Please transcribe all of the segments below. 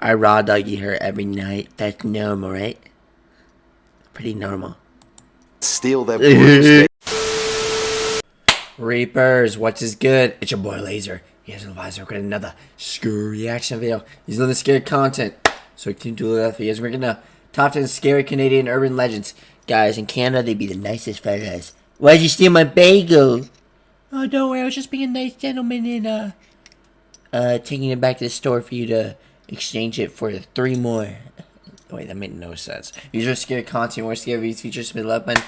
I raw doggy her every night. That's normal, right? Pretty normal. Steal their broomstick. Reapers, what is good? It's your boy Laser. Here's 𝐈𝐭'𝐬 with another scary reaction video. These are the scary content. So continue to do that for you. We're gonna top 10 scary Canadian urban legends. Guys, in Canada, they be the nicest fellas. Why'd you steal my bagel? Oh, don't worry. I was just being a nice gentleman and, taking it back to the store for you to exchange it for 3 more. Wait, that made no sense. These are scary content. More scary videos features. Submit love button.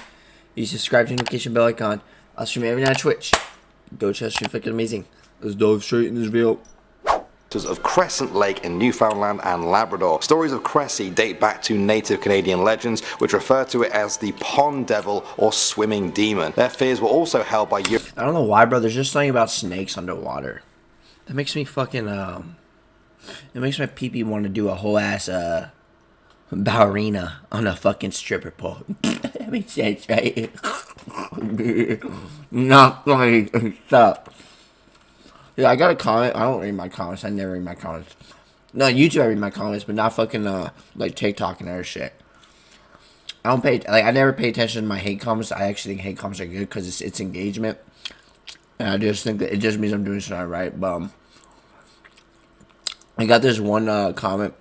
You subscribe to the notification bell icon. I'll stream every night on Twitch. Go check stream fucking amazing. Let's dive straight in this video. Of Crescent Lake in Newfoundland and Labrador. Stories of Cressy date back to native Canadian legends, which refer to it as the pond devil or swimming demon. Their fears were also held by I don't know why, bro. There's just something about snakes underwater. That makes me fucking, it makes my pee-pee want to do a whole ass, ballerina on a fucking stripper pole. That makes sense, right? Not funny. Stop. Yeah, I got a comment. I don't read my comments. I never read my comments. No, YouTube I read my comments, but not fucking, like TikTok and other shit. I don't pay, like, I never pay attention to my hate comments. I actually think hate comments are good because it's engagement. And I just think that it just means I'm doing something right. But, I got this one, comment.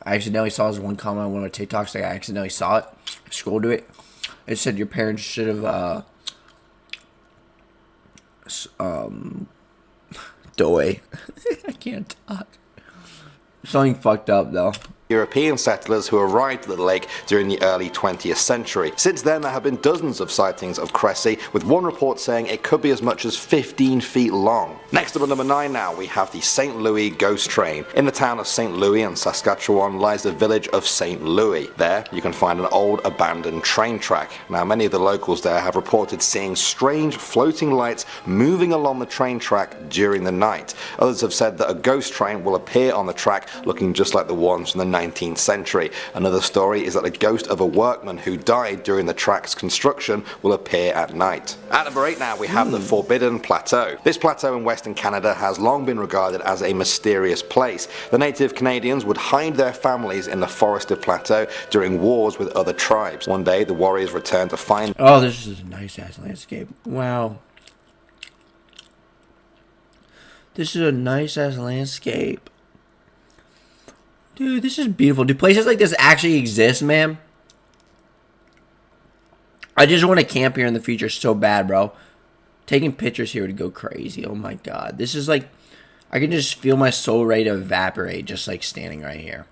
I accidentally saw this one comment on one of my TikToks. Like, I accidentally saw it. I scrolled to it. It said your parents should have, doy. I can't talk. Something fucked up though. European settlers who arrived at the lake during the early 20th century. Since then, there have been dozens of sightings of Cressy, with one report saying it could be as much as 15 feet long. Next up at number 9 now, we have the St. Louis Ghost Train. In the town of St. Louis in Saskatchewan lies the village of St. Louis. There, you can find an old abandoned train track. Now, many of the locals there have reported seeing strange floating lights moving along the train track during the night. Others have said that a ghost train will appear on the track looking just like the ones from the 19th century. Another story is that the ghost of a workman who died during the track's construction will appear at night. At number 8 now, we have the Forbidden Plateau. This plateau in Western Canada has long been regarded as a mysterious place. The native Canadians would hide their families in the forested plateau during wars with other tribes. One day, the warriors returned to find... Oh, this is a nice ass landscape. Wow. This is a nice ass landscape. Dude, this is beautiful. Do places like this actually exist, man? I just want to camp here in the future so bad, bro. Taking pictures here would go crazy. Oh my god. This is like... I can just feel my soul ready to evaporate just like standing right here.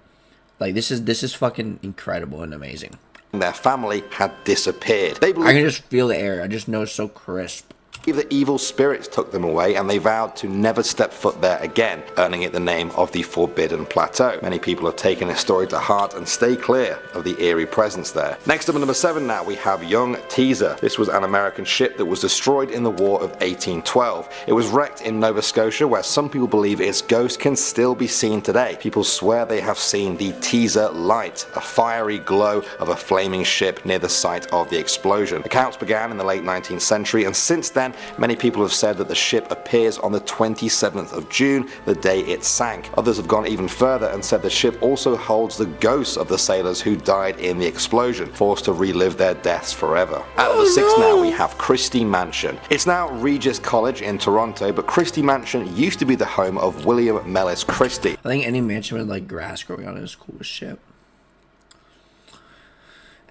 Like, this is fucking incredible and amazing. Their family had disappeared. I can just feel the air. I just know it's so crisp. The evil spirits took them away and they vowed to never step foot there again, earning it the name of the Forbidden Plateau. Many people have taken this story to heart and stay clear of the eerie presence there. Next up at number 7 now, we have young 𝐂𝐯𝐬. This was an American ship that was destroyed in the War of 1812. It was wrecked in Nova Scotia, where some people believe its ghost can still be seen today. People swear they have seen the 𝐂𝐯𝐬 light, a fiery glow of a flaming ship near the site of the explosion. Accounts began in the late 19th century, and since then many people have said that the ship appears on the 27th of June, the day it sank. Others have gone even further and said the ship also holds the ghosts of the sailors who died in the explosion, forced to relive their deaths forever. At number 6 now, we have Christie Mansion. It's now Regis College in Toronto, but Christie Mansion used to be the home of William Mellis Christie. I think any mansion with like grass growing on it is cool as shit.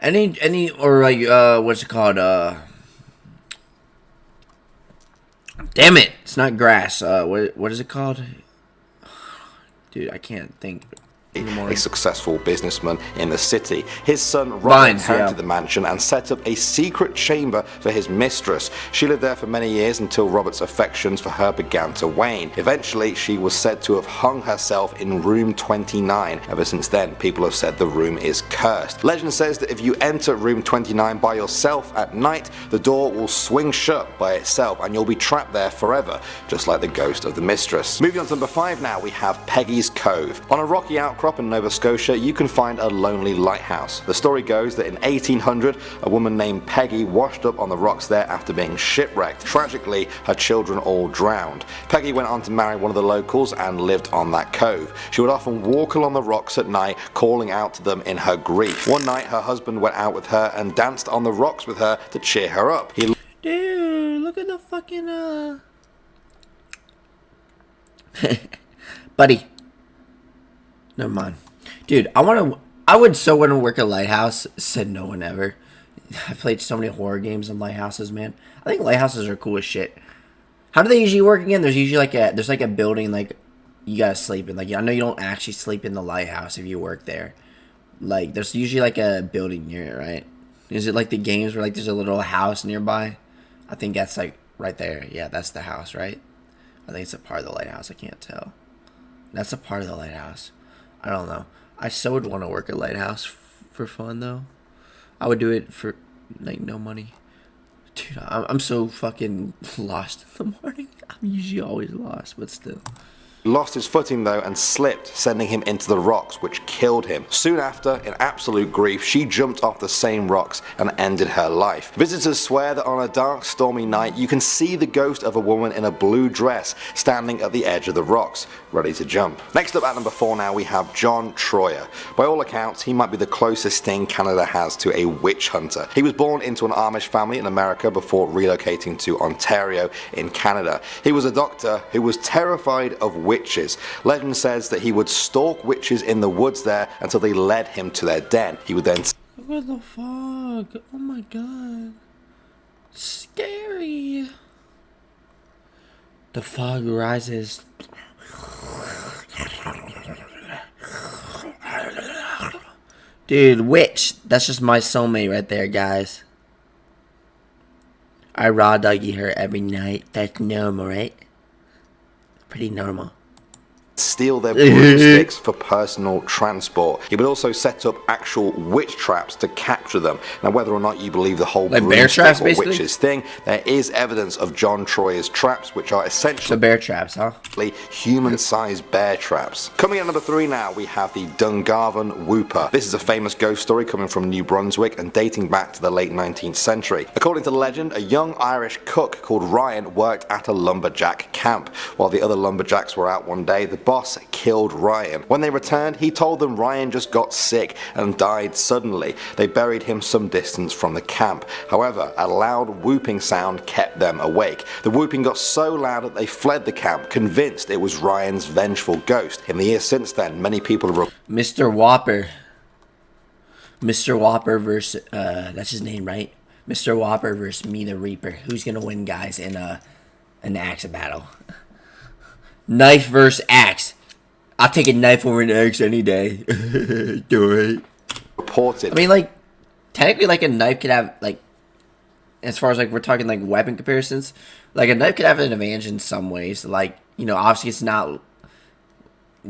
Or like, what's it called, damn it! It's not grass. What is it called? Dude, I can't think anymore. A successful businessman in the city. His son Robert inherited the mansion and set up a secret chamber for his mistress. She lived there for many years until Robert's affections for her began to wane. Eventually, she was said to have hung herself in room 29. Ever since then, people have said the room is cursed. Legend says that if you enter room 29 by yourself at night, the door will swing shut by itself and you'll be trapped there forever, just like the ghost of the mistress. Moving on to number 5 now, we have Peggy's Cove. On a rocky outcrop backdrop in Nova Scotia, you can find a lonely lighthouse. The story goes that in 1800, a woman named Peggy washed up on the rocks there after being shipwrecked. Tragically, her children all drowned. Peggy went on to marry one of the locals and lived on that cove. She would often walk along the rocks at night, calling out to them in her grief. One night, her husband went out with her and danced on the rocks with her to cheer her up. Dude, look at the fucking buddy. Never mind. Dude, I would so want to work a lighthouse. Said no one ever. I played so many horror games in lighthouses, man. I think lighthouses are cool as shit. How do they usually work again? There's usually like a building like you gotta sleep in. Like, I know you don't actually sleep in the lighthouse if you work there. Like, there's usually like a building near it, right? Is it like the games where like there's a little house nearby? I think that's like right there. Yeah, that's the house, right? I think it's a part of the lighthouse. I can't tell. That's a part of the lighthouse. I don't know. I so would want to work a lighthouse for fun, though. I would do it for, like, no money. Dude, I'm so fucking lost in the morning. I'm usually always lost, but still. Lost his footing though and slipped, sending him into the rocks, which killed him. Soon after, in absolute grief, she jumped off the same rocks and ended her life. Visitors swear that on a dark, stormy night, you can see the ghost of a woman in a blue dress standing at the edge of the rocks, ready to jump. Next up at number 4 now, we have John Troyer. By all accounts, he might be the closest thing Canada has to a witch hunter. He was born into an Amish family in America before relocating to Ontario in Canada. He was a doctor who was terrified of witches. Legend says that he would stalk witches in the woods there until they led him to their den. He would then... What the fuck? Oh my god. Scary. The fog rises. Dude, witch. That's just my soulmate right there, guys. I raw doggy her every night. That's normal, right? Pretty normal. Steal their broomsticks for personal transport. He would also set up actual witch traps to capture them. Now, whether or not you believe the whole like bear traps, basically? Witches thing, there is evidence of John Troyer's traps, which are essentially so bear traps, huh? Human-sized bear traps. Coming at number 3 now, we have the Dungarvan Whooper. This is a famous ghost story coming from New Brunswick and dating back to the late 19th century. According to legend, a young Irish cook called Ryan worked at a lumberjack camp. While the other lumberjacks were out one day, the boss killed Ryan. When they returned, he told them Ryan just got sick and died suddenly. They buried him some distance from the camp. However, a loud whooping sound kept them awake. The whooping got so loud that they fled the camp, convinced it was Ryan's vengeful ghost. In the years since then, many people have... Mr. Whopper. Mr. Whopper versus, that's his name, right? Mr. Whopper versus Me the Reaper. Who's gonna win, guys, in an axe battle? Knife versus axe. I'll take a knife over an axe any day. Do it. Reported. I mean, like, technically, like, a knife could have, like, as far as, like, we're talking, like, weapon comparisons, like, a knife could have an advantage in some ways. Like, you know, obviously it's not,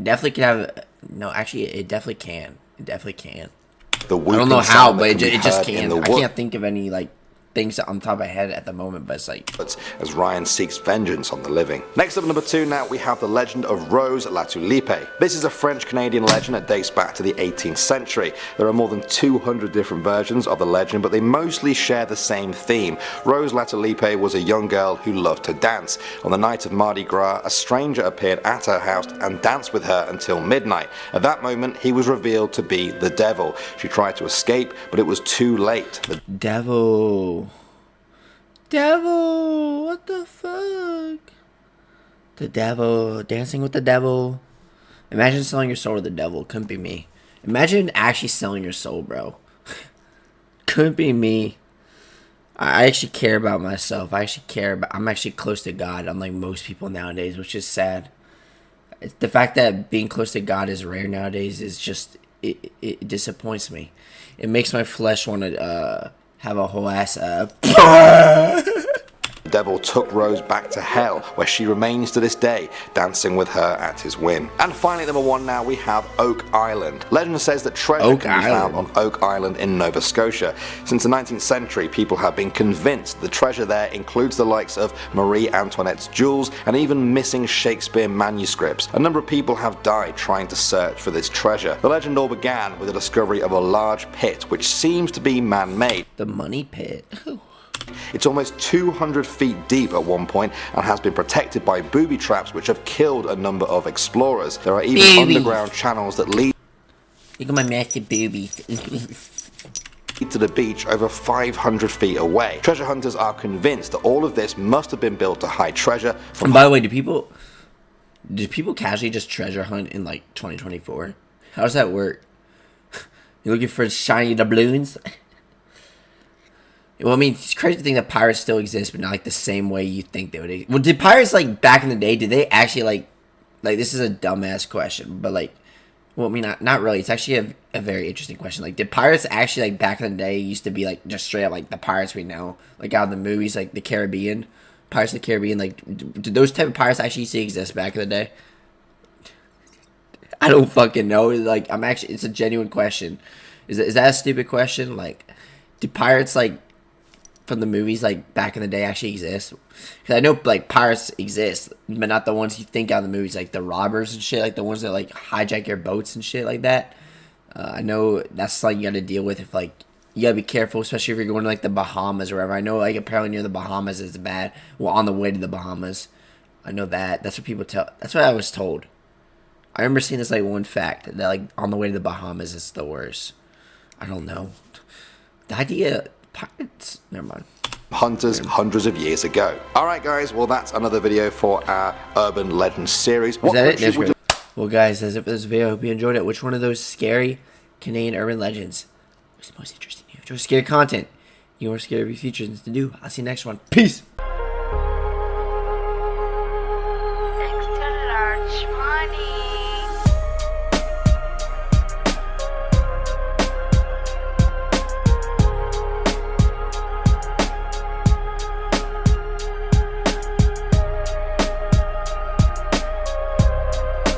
definitely could have, no, actually, it definitely can. It definitely can. I don't know how, but it just can. I can't think of any, like, things on top of my head at the moment, but it's like... As Ryan seeks vengeance on the living. Next up, number 2 now, we have the legend of Rose Latulippe. This is a French-Canadian legend that dates back to the 18th century. There are more than 200 different versions of the legend, but they mostly share the same theme. Rose Latulippe was a young girl who loved to dance. On the night of Mardi Gras, a stranger appeared at her house and danced with her until midnight. At that moment, he was revealed to be the devil. She tried to escape, but it was too late. The devil, what the fuck? The devil, dancing with the devil. Imagine selling your soul to the devil. Couldn't be me. Imagine actually selling your soul, bro. Couldn't be me. I actually care about myself. I'm actually close to God, unlike most people nowadays, which is sad. The fact that being close to God is rare nowadays is just, it disappoints me. It makes my flesh want to have a whole ass The devil took Rose back to hell, where she remains to this day, dancing with her at his whim. And finally, at number 1 now, we have Oak Island. Legend says that treasure can be found on Oak Island in Nova Scotia. Since the 19th century, people have been convinced the treasure there includes the likes of Marie Antoinette's jewels and even missing Shakespeare manuscripts. A number of people have died trying to search for this treasure. The legend all began with the discovery of a large pit which seems to be man-made. The money pit. It's almost 200 feet deep at one point and has been protected by booby traps which have killed a number of explorers. There are even underground channels that lead Look at my massive boobies. to the beach over 500 feet away. Treasure hunters are convinced that all of this must have been built to hide treasure from. And by the way, do people casually just treasure hunt in like 2024? How does that work? You looking for shiny doubloons? Well, I mean, it's crazy to think that pirates still exist, but not like the same way you think they would. Well, did pirates like back in the day? Did they actually like this is a dumbass question, but like, well, I mean, not really. It's actually a very interesting question. Like, did pirates actually like back in the day used to be like just straight up like the pirates we know, like out of the movies, like the Caribbean, Pirates of the Caribbean? Like, did those type of pirates actually used to exist back in the day? I don't fucking know. Like, it's a genuine question. Is that a stupid question? Like, do pirates like from the movies like back in the day actually exist? Because I know like pirates exist, but not the ones you think out of the movies, like the robbers and shit, like the ones that like hijack your boats and shit like that. I know that's something you got to deal with if like you gotta be careful, especially if you're going to like the Bahamas or wherever. I know like apparently near the Bahamas is bad. Well, on the way to the Bahamas, I know that. That's what people tell. That's what I was told. I remember seeing this like one fact that like on the way to the Bahamas is the worst. I don't know. The idea, pirates. Never mind. Hunters hundreds of years ago. Alright guys, well that's another video for our Urban Legends series. Is that it? Well guys, that's it for this video. I hope you enjoyed it. Which one of those scary Canadian urban legends was the most interesting to you? Enjoy scary content. You want scary features to do. I'll see you next one. Peace!